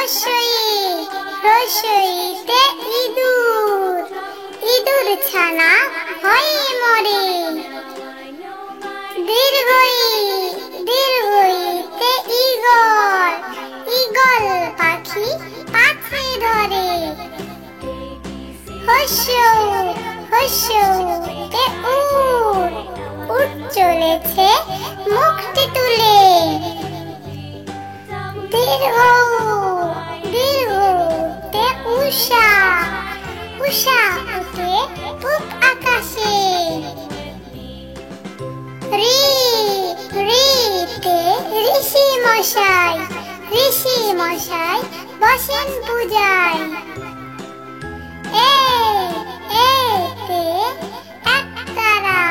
রসই রসইতে ইঁদুর ইঁদুর ছানা ভয়ে মরে। দীর্ঘই দীর্ঘইতে ঈগল ঈগল পাখি পাছে ধরে। হস্যৌ হস্যৌতে উট উট চলেছে মুখটি তুলে। দীর্ঘৌ দীর্ঘতে উষা উষা উঠে পূব আকাশে। রি রিতে ঋষি মশাই বসেন পূজায়। এতে একতারা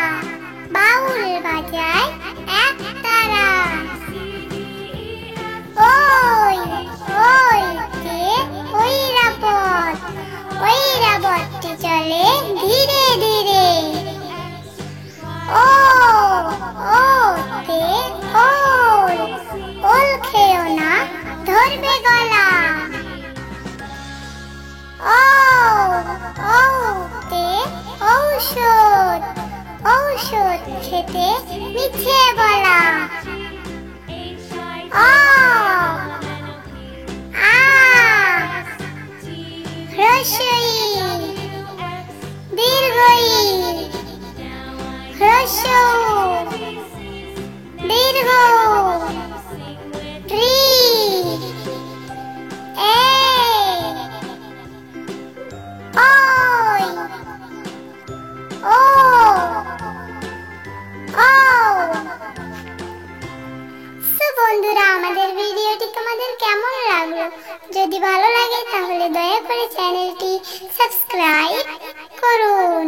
বাউল বাজায় একতারা। ওইতে ঐরাবতটি চলে ধীরে ধীরে। ওতে ওল খেও না ধরবে গলা। ওতে ঔষধ ঔষধ খেতে মিছে বলা। রসই দীর্ঘই রসৌ দীর্ঘ রি ওই ও বন্ধুরা, আমাদের ভিডিওটি তোমাদের কেমন লাগলো? যদি ভালো লাগে তাহলে দয়া করে চ্যানেলটি সাবস্ক্রাইব করুন।